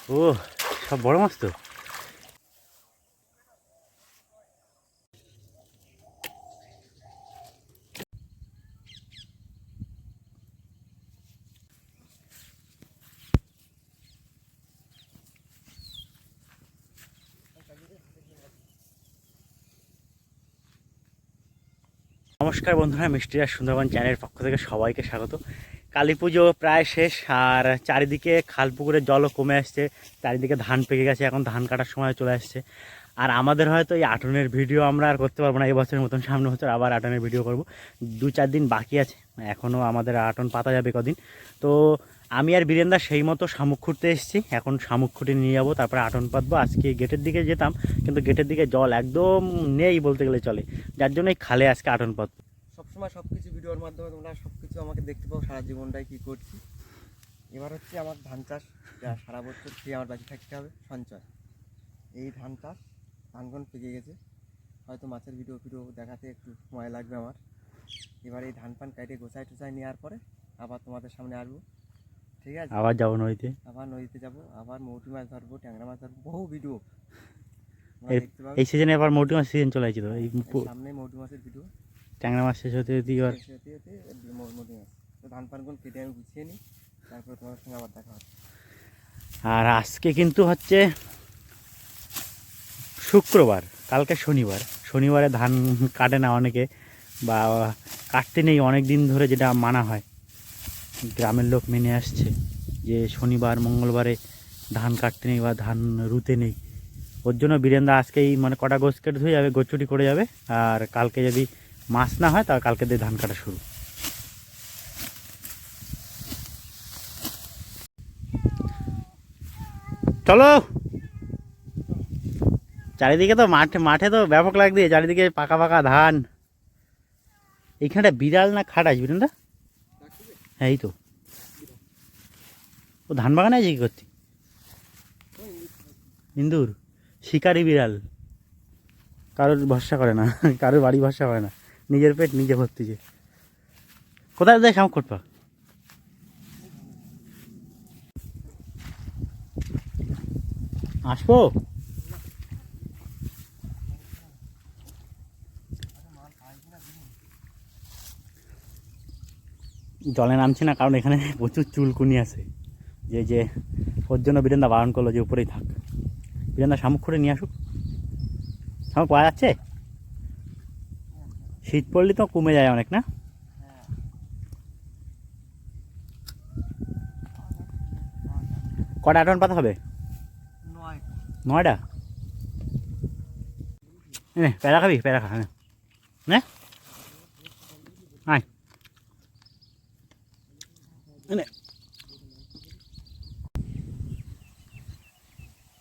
ও সব বড় মাছ তো। নমস্কার বন্ধুরা, মিষ্টি আর সুন্দরবন চ্যানেলের পক্ষ থেকে সবাইকে স্বাগত। কালী পুজো প্রায় শেষ, আর চারিদিকে খাল পুকুরের জলও কমে আসছে, চারিদিকে ধান পেকে গেছে, এখন ধান কাটার সময় চলে আসছে। আর আমাদের হয়তো এই আটনের ভিডিও আমরা আর করতে পারবো না এই বছরের মতন, সামনে বছর আবার আটনের ভিডিও করব। 2-4 দিন বাকি আছে, এখনও আমাদের আটন পাতা যাবে কদিন। তো আমি আর বীরেন্দা সেই মতো শামুক খুঁড়তে এসেছি, এখন শামুক খুঁটে নিয়ে যাবো, তারপরে আটন পাতবো। আজকে গেটের দিকে যেতাম, কিন্তু গেটের দিকে জল একদম নেই বলতে গেলে চলে, যার জন্য এই খালে আজকে আটন পাতবো। সবসময় সব কিছু ভিডিওর মাধ্যমে তোমরা সব কিছু আমাকে দেখতে পাও, সারা জীবনটাই কী করছি। এবার হচ্ছে আমার ধান চাষ, যা সারা বছর খেয়ে আমার বাঁচে থাকতে হবে, সঞ্চয়। এই ধান চাষ, ধানগণ পেকে গেছে, হয়তো মাছের ভিডিও দেখাতে একটু সময় লাগবে আমার। এবার এই ধান পান কাটে গোছায় টোছায় নেওয়ার পরে আবার তোমাদের সামনে আসবো, ঠিক আছে? আবার যাবো নদীতে, আবার নদীতে যাবো, আবার মৌটি মাছ ধরবো, ট্যাংরা মাছ ধরবো, বহু ভিডিও দেখতে পাবো। এই সিজনে আবার মৌটি মাছ সিজন চলে আসছে তো, এই সামনে মৌটি মাছের ভিডিও, ট্যাংরা মাছ শেষ হতে হতে এবার মৌটি মাছ। তো ধান পানগুলো কেটে আমি গুছিয়ে নিই, তারপরে তোমার সঙ্গে আবার দেখা হবে। আর আজকে কিন্তু হচ্ছে শুক্রবার, কালকে শনিবার। শনিবারে ধান কাটে না অনেকে, বা কাটতে নেই অনেক দিন ধরে, যেটা মানা হয়, গ্রামের লোক মেনে আসছে যে শনিবার মঙ্গলবারে ধান কাটতে নেই বা ধান রুতে নেই। ওর জন্য বীরেন্দা আজকেই মানে কটা গোছ কেটে ধুয়ে যাবে, গোছুটি করে যাবে। আর কালকে যদি মাছ না হয় তাহলে কালকে দিয়ে ধান কাটা শুরু। চলো, চারিদিকে তো মাঠে মাঠে তো ব্যাপক লাগ দিয়ে, চারিদিকে পাকা পাকা ধান। এইখানটা বিড়াল না খাট আসবি না? হ্যাঁ এই তো, ও ধান বাগানে আছে কি করছি? ইন্দুর শিকারি বিড়াল, কারোর ভরসা করে না, কারোর বাড়ি ভরসা করে না, নিজের পেট নিজে ভর্তিছে। কোথায় দেয় শামুক করবা? আসবো। জলে নামছি না, কারণ এখানে প্রচুর চুলকুনি আছে, যে ওর জন্য বীরেন্দা বারণ করলো যে উপরেই থাক। বীরেন্দা শামুক করে নিয়ে আসুক। শামুক পাওয়া যাচ্ছে? শীত পড়লে তো কমে যায় অনেক না? কটা আটন পাতা হবে? 9টা। প্যারা খাবি? প্যারা খা, হ্যাঁ না আয়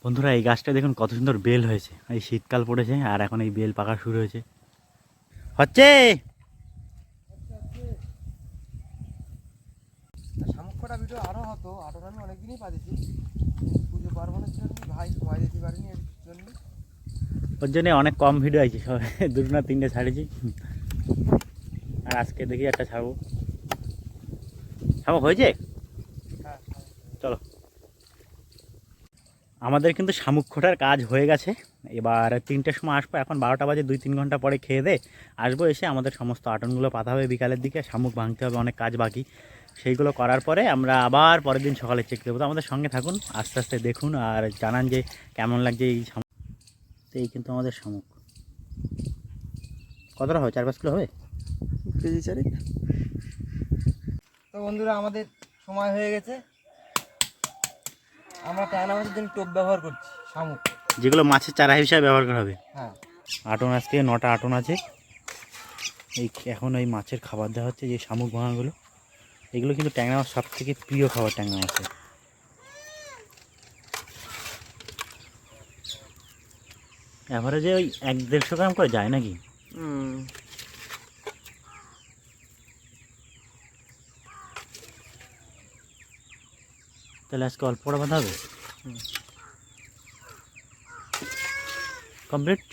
বন্ধুরা, এই গাছটা দেখুন কত সুন্দর বেল হয়েছে। এই শীতকাল পড়েছে আর এখন এই বেল পাকা শুরু হয়েছে, হচ্ছে। শামুক কটা ভিডিও আরও হতো, আরও আমি অনেকদিনই পাচ্ছি, পুজো পার্বণের জন্য ভাই সময় দিতে পারিনি, এর জন্য। ওর জন্য অনেক কম ভিডিও আছে, সব 2 না 3টে ছাড়েছি। আর আজকে দেখি একটা ছাড়বো। শামুক হয়েছে, হ্যাঁ, চলো। আমাদের কিন্তু শামুক খোঁটার কাজ হয়ে গেছে। এবার 3টের সময় আসবো, এখন 12টা বাজে, 2-3 ঘন্টা পরে খেয়ে দে আসবো। এসে আমাদের সমস্ত আটনগুলো পাতা হবে বিকালের দিকে, শামুক ভাঙতে হবে, অনেক কাজ বাকি। সেইগুলো করার পরে আমরা আবার পরের দিন সকালে চেক দেবো। তো আমাদের সঙ্গে থাকুন, আস্তে আস্তে দেখুন আর জানান যে কেমন লাগছে এই শামুক। তো এই কিন্তু আমাদের শামুক, কতটা হবে? 4-5 কিলো হবে, কেজি চারি। তো বন্ধুরা, আমাদের সময় হয়ে গেছে। আমরা ট্যাংরা মাছের জন্য টোপ ব্যবহার করছি, শামুক, যেগুলো মাছের চারা হিসাবে ব্যবহার করা হবে। হ্যাঁ। আটন আজকে 9টা আটন আছে। এই এখন ওই মাছের খাবার দেওয়া হচ্ছে, যে শামুক ভাঙাগুলো, এগুলো কিন্তু ট্যাংরা মাছ সব থেকে প্রিয় খাবার ট্যাংরা মাছের। অ্যাভারেজে ওই 1-150 গ্রাম করে যায় নাকি? তাহলে আজকে অল্প করে বাঁধা হবে, কমপ্লিট।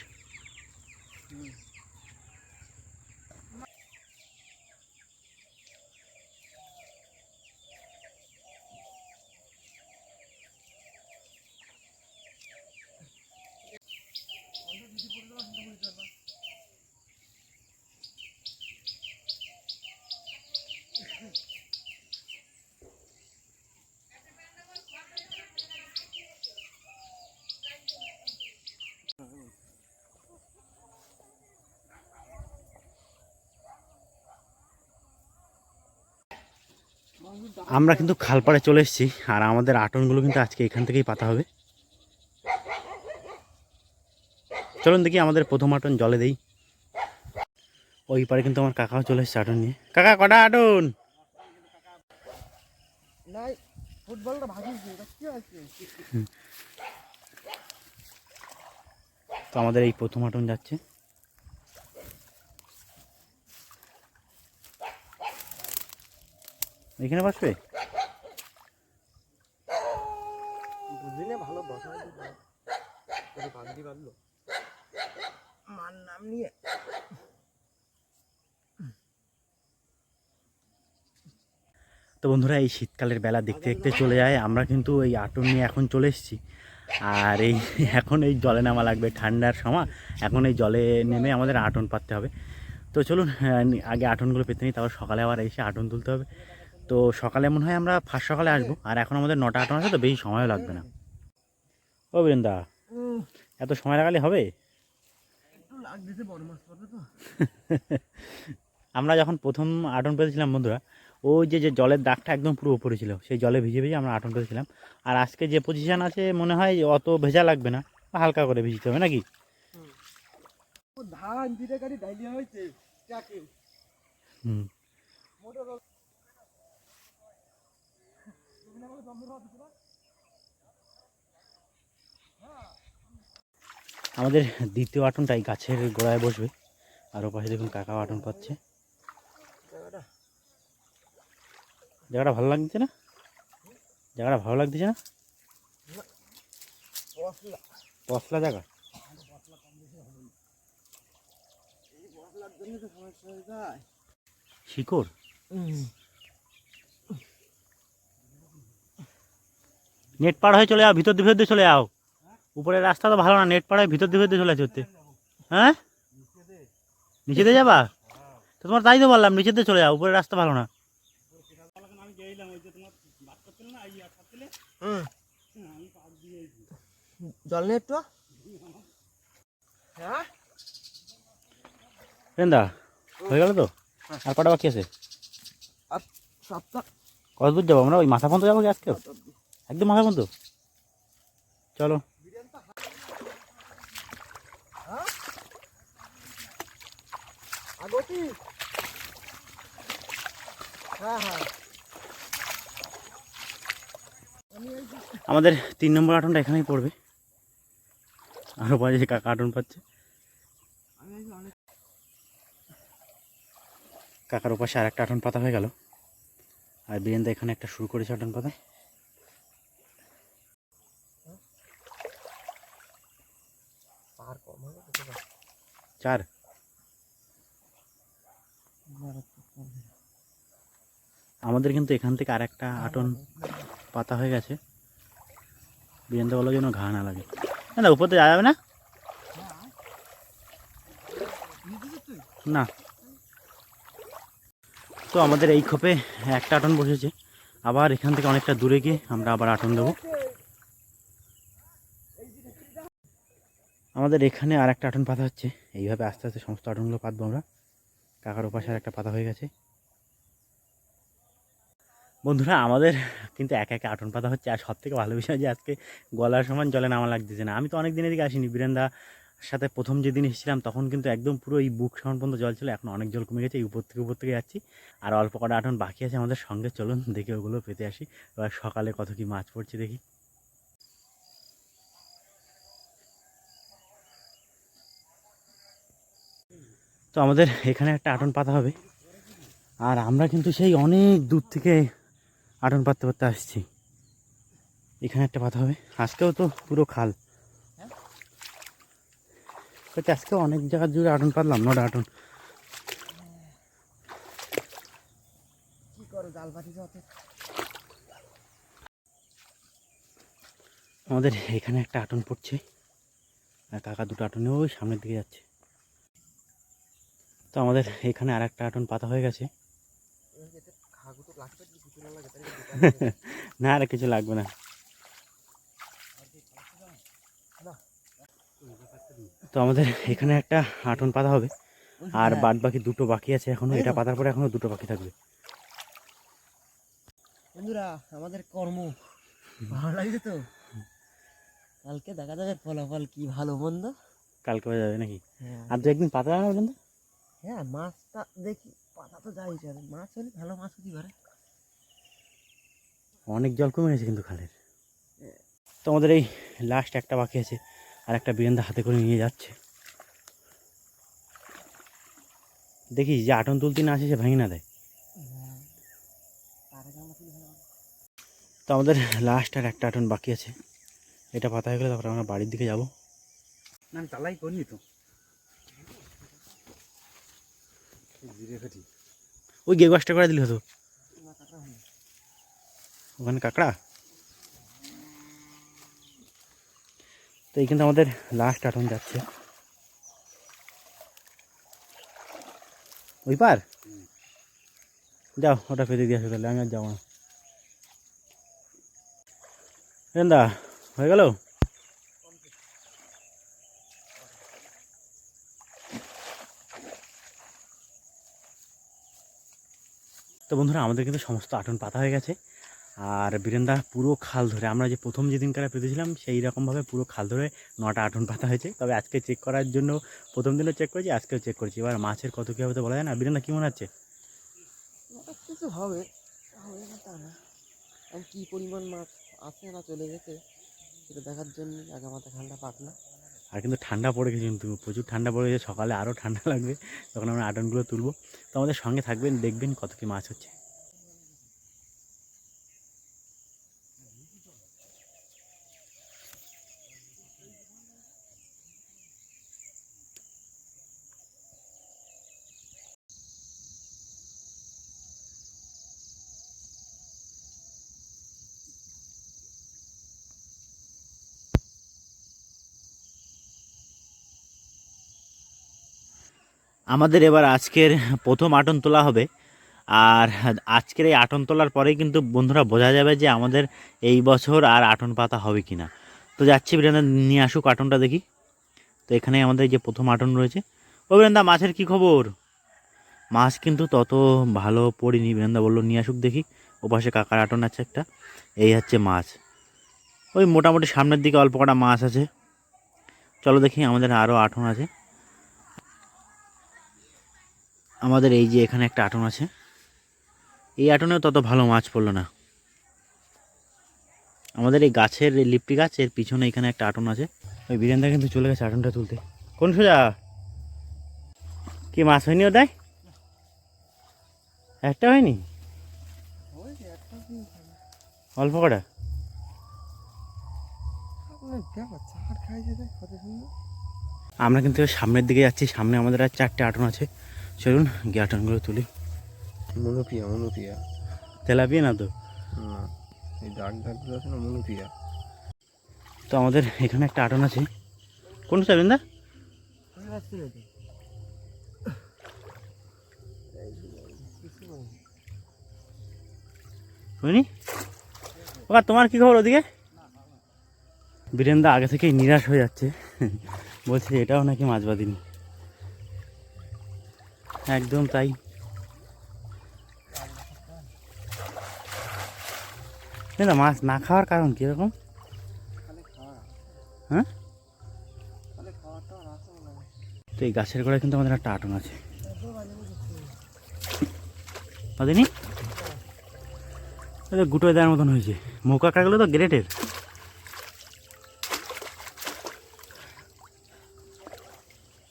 আমরা কিন্তু খালপাড়ে চলে এসেছি, আর আমাদের আটনগুলো কিন্তু আজকে এখান থেকেই পাতা হবে। চলুন দেখি আমাদের প্রথম আটন জলে দেই। ওই পারে কিন্তু আমার কাকাও চলে এসেছে আটন নিয়ে। কাকা কটা আটন? নাই ফুটবলটা ভাগিয়েছি, এটা কি আছে? তো আমাদের এই প্রথম আটন যাচ্ছে। এখানে বসবে? বুঝলি ভালো বসা বাগদি বাঁধলো মার নাম নিয়ে। তো বন্ধুরা, এই শীতকালের বেলা দেখতে দেখতে চলে যায়। আমরা কিন্তু এই আটন নিয়ে এখন চলে এসেছি, আর এই এখন এই জলে নামা লাগবে ঠান্ডার সময়। এখন এই জলে নেমে আমাদের আটন পাততে হবে। তো চলুন আগে আটনগুলো পেতে নিই, তারপর সকালে আবার এসে আটন তুলতে হবে। তো সকালে মনে হয় আমরা ফার্স্ট সকালে আসবো, আর এখন আমাদের 9টা আটন আছে, তো বেশি সময়ও লাগবে না। ও বীরেন্দা, এত সময় লাগালে হবে? একটু লাগতেছে, বড় মাছ পড়বে তো। আমরা যখন প্রথম আটন পেতেছিলাম বন্ধুরা, ওই যে যে জলের দাগটা একদম পুরো উপরে ছিল, সেই জলে ভিজে ভিজে আমরা আটন পেতেছিলাম। আর আজকে যে পজিশান আছে মনে হয় অত ভেজা লাগবে না, হালকা করে ভিজতে হবে নাকি? ধান দিতে গাড়ি ডাইলিয়া হয়েছে চাকে। হুম। আমাদের দ্বিতীয় আটনটাই গাছের গোড়ায় বসবে, আর ওপাশে দেখুন কাকাও আটন পাচ্ছে। জায়গাটা ভালো লাগছে না? জায়গাটা ভালো লাগতেছে না? পশলা জায়গা। শিকড়। নেট পার হয়ে চলে যাও, ভিতর দিয়ে চলে যাও। উপরের রাস্তা তো ভালো না, নেট পার হয়ে ভিতর দিয়ে চলে যেতে। হ্যাঁ, নিচে দিয়ে যাবা? তো তোমার তাই তো বললাম, নিচে দিয়ে চলে যাও, উপরের রাস্তা ভালো না। জল নেই একটু? হ্যাঁ রেন্দা, হয়ে গেল তো? আর কটা বাকি আছে? আর সপ্তাহ কত দূর যাবো আমরা? ওই মাথা পর্যন্ত যাবো কি আজকে? একদম মাথা পর্যন্ত চলো। আগতি। হ্যাঁ হ্যাঁ, আমাদের 3 নম্বর আটনটা এখানেই পড়বে, আরও পাশে কাকা আটন পাচ্ছে। কাকার ওপাশে আর একটা আটন পাতা হয়ে গেল, আর বীরেন্দা এখানে একটা শুরু করেছে আটন পাতা। চার। আমাদের কিন্তু এখান থেকে আর একটা আটন পাতা হয়ে গেছে। বীরেন্দা বলার জন্য ঘা না লাগে না, উপর তো যাওয়া যাবে না। না, তো আমাদের এই খোপে একটা আটন বসেছে, আবার এখান থেকে অনেকটা দূরে গিয়ে আমরা আবার আটন দেবো। আমাদের এখানে আর একটা আটন পাতা হচ্ছে, এইভাবে আস্তে আস্তে সমস্ত আটনগুলো পাতবো আমরা। কাকার ওপাশে আর একটা পাতা হয়ে গেছে। বন্ধুরা, আমাদের কিন্তু একা একা আটন পাতা হচ্ছে, আর সব থেকে ভালো বিষয় যে আজকে গলার সমান জলে নামা লাগতেছে না। আমি তো অনেক দিন এদিকে আসিনি, বীরেন্দা সাথে প্রথম যেদিন এসেছিলাম তখন কিন্তু একদম পুরো এই বুক সমান পর্যন্ত জল ছিল, এখন অনেক জল কমে গেছে, এই উপর থেকে যাচ্ছি। আর অল্প কটা আটন বাকি আছে আমাদের সঙ্গে, চলুন দেখে ওগুলো পেতে আসি। এবার সকালে কত কি মাছ পড়ছে দেখি। তো আমাদের এখানে একটা আটন পাতা হবে, আর আমরা কিন্তু সেই অনেক দূর থেকে আটন পাততে পাততে আসছি। এখানে একটা পাতা হবে, আজকেও তো পুরো খাল। আজকেও অনেক জায়গা জুড়ে আটন পাতলাম, 9টা আটন। কি করো, জাল পাতি যাতে। আমাদের এখানে একটা আটন পড়ছে, আর কাকা দুটো আটনে ওই সামনের দিকে যাচ্ছে। তো আমাদের এখানে আর একটা আটন পাতা হয়ে গেছে। না, আর কিছু লাগবে না। তো আমাদের এখানে একটা আটন পাতা হবে, আর বাদ বাকি দুটো বাকি আছে এখনো। এটা পাতার পরে এখনো দুটো বাকি থাকবে। বন্ধুরা, আমাদের কর্ম ভালো লাগছে তো। কালকে দেখা যাবে ফলাফল কি ভালো মন্দ। কালকে হয়ে যাবে নাকি? হ্যাঁ আর দু একদিন পাতা যাবে না বৃন্দা? হ্যাঁ, মাছটা দেখি, পাতা তো যাই যাবে, মাছ হলে ভালো মাছ হতে পারে। অনেক জল কমে গেছে কিন্তু খালের। তো আমাদের এই লাস্ট একটা বাকি আছে, আর একটা বীরেন্দা হাতে করে নিয়ে যাচ্ছে। দেখি যে আটন তুলতে না আসে সে ভেঙে না দেয়। তো আমাদের লাস্ট আর একটা আটন বাকি আছে, এটা পাতা হয়ে গেলে তারপরে আমরা বাড়ির দিকে যাব। না আমি তালাই করিনি তো, ওই গে গাছটা করে দিলে হতো। ওখানে কাঁকড়া। তো এইখানে আমাদের লাস্ট আটন যাচ্ছে ওই পার। যাও ওটা ফেলে দিয়ে আসো তাহলে, আমি আর যাবো না। বীরেন্দা হয়ে গেল। তো বন্ধুরা আমাদের কিন্তু সমস্ত আটন পাতা হয়ে গেছে, আর বীরেন্দা পুরো খাল ধরে, আমরা যে প্রথম যেদিনকার পেতেছিলাম সেই রকমভাবে পুরো খাল ধরে 9টা আটন পাতা হয়েছে। তবে আজকে চেক করার জন্য প্রথম দিনও চেক করেছি, আজকেও চেক করেছি। এবার মাছের কত কী হবে তো বলা যায় না। বীরেন্দা কী মনে হচ্ছে? কিছু হবে, হবে না তা না। আর কি পরিমাণ মাছ আছে না চলে গেছে সেটা দেখার জন্য আগে মাথা ঠান্ডা পাক না। আর কিন্তু ঠান্ডা পড়ে গেছে, কিন্তু প্রচুর ঠান্ডা পড়ে গেছে, সকালে আরও ঠান্ডা লাগবে তখন আমরা আটনগুলো তুলবো। তো আমাদের সঙ্গে থাকবেন, দেখবেন কত কী মাছ হচ্ছে। আমাদের এবার আজকের প্রথম আটন তোলা হবে, আর আজকের এই আটন তোলার পরেই কিন্তু বন্ধুরা বোঝা যাবে যে আমাদের এই বছর আর আটন পাতা হবে কি না। তো যাচ্ছি, বীরেন্দা নিয়ে আসুক আটনটা দেখি। তো এখানে আমাদের যে প্রথম আটন রয়েছে। ও বীরেন্দা মাছের কি খবর? মাছ কিন্তু তত ভালো পড়িনি, বীরেন্দা বললো নিয়ে আসুক দেখি। ওপাশে কাকার আটন আছে একটা, এই হচ্ছে মাছ। ওই মোটামুটি সামনের দিকে অল্প কটা মাছ আছে। চলো দেখি, আমাদের আরও আটন আছে। আমাদের এই যে এখানে একটা আটন আছে, এই আটনেও তত ভালো মাছ পড়লো না। আমাদের এই গাছের লিপটি গাছ এর পিছনে এখানে একটা আটন আছে। ওই বীরেন্দা কিন্তু চলে গেছে আটনটা তুলতে। কোন সোজা কি মাছ হয়নি ওটাই? একটা হয়নি, অল্প কটা। আমরা কিন্তু সামনের দিকে যাচ্ছি, সামনে আমাদের আর 4টে আটন আছে। চলুন গিয়ে আটনগুলো তুলি। মনোপিয়া মনোপিয়া তেলাপিয়া না তো, না, এই দাগ দাগগুলো আছে না, মনোপিয়া। তো আমাদের এখানে একটা আটন আছে। কোন সোজা বীরেন্দা? বুঝলি ওকা, তোমার কি খবর ওদিকে? বীরেন্দা আগে থেকেই নিরাশ হয়ে যাচ্ছে, বলছে এটাও নাকি মাছ বাঁধিনি। একদম তাই। না মাছ না খাওয়ার কারণ কি এরকম? হ্যাঁ, তো এই গাছের গোড়ায় কিন্তু আমাদের একটা আটন আছে। বাঁধিনি, গুটো দেওয়ার মতন হয়েছে। মৌকা কাকগুলো তো গ্রেটের।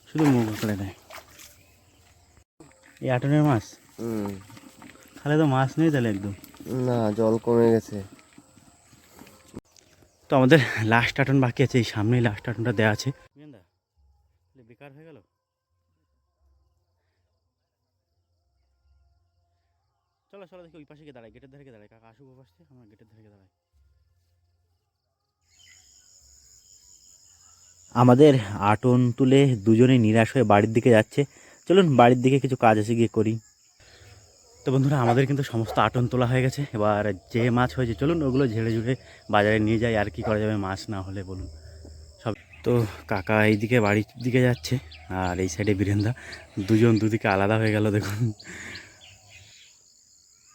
শুধু মৌকা করে দেয় এই আটনের মাছ। তাহলে তো মাছ নেই তাহলে একদম। না, জল কমে গেছে। তো আমাদের লাস্ট আটন বাকি আছে, এই সামনেই লাস্ট আটনটা দেওয়া আছে। বেকার হয়ে গেল। চলো চলো দেখি ওই পাশে গিয়ে দাঁড়াই, গেটের ধারে গিয়ে দাঁড়াই। কাকা আসুক ও পাশে, আমরা গেটের ধারে গিয়ে দাঁড়াই। আমাদের আটন তুলে দুজনে নিরাশ হয়ে বাড়ির দিকে যাচ্ছে। চলুন বাড়ির দিকে কিছু কাজ আছে গিয়ে করি। তো বন্ধুরা আমাদের কিন্তু সমস্ত আটন তোলা হয়ে গেছে। এবার যে মাছ হয়েছে চলুন ওগুলো ঝেড়ে ঝুড়ে বাজারে নিয়ে যাই। আর কি করা যাবে মাছ না হলে বলুন সব। তো কাকা এইদিকে বাড়ির দিকে যাচ্ছে, আর এই সাইডে বীরেন্দা। দুজন দুদিকে আলাদা হয়ে গেল দেখুন।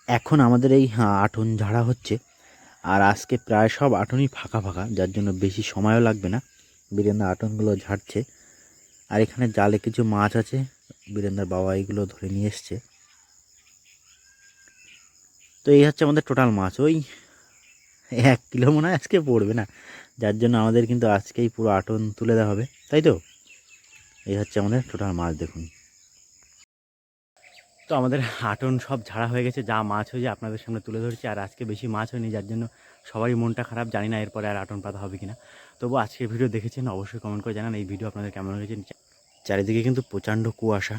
এখন আমাদের এই আটন ঝাড়া হচ্ছে, আর আজকে প্রায় সব আটনই ফাঁকা ফাঁকা, যার জন্য বেশি সময়ও লাগবে না। বীরেন্দা আটনগুলো ঝাড়ছে, আর এখানে জালে কিছু মাছ আছে, বীরেন্দার বাবা এইগুলো ধরে নিয়ে এসছে। তো এই হচ্ছে আমাদের টোটাল মাছ, ওই 1 কিলো মনে হয় আজকে পড়বে না, যার জন্য আমাদের কিন্তু আজকেই পুরো আটন তুলে দেওয়া হবে, তাই তো। এই হচ্ছে আমাদের টোটাল মাছ, দেখুন। তো আমাদের আটন সব ঝাড়া হয়ে গেছে, যা মাছ হয়েছে আপনাদের সামনে তুলে ধরেছি। আর আজকে বেশি মাছ হয়নি, যার জন্য সবারই মনটা খারাপ, জানি না এরপরে আর আটন পাতা হবে কিনা। তবু আজকের ভিডিও দেখেছেন, অবশ্যই কমেন্ট করে জানান এই ভিডিও আপনাদের কেমন হয়েছে। চারিদিকে কিন্তু প্রচণ্ড কুয়াশা।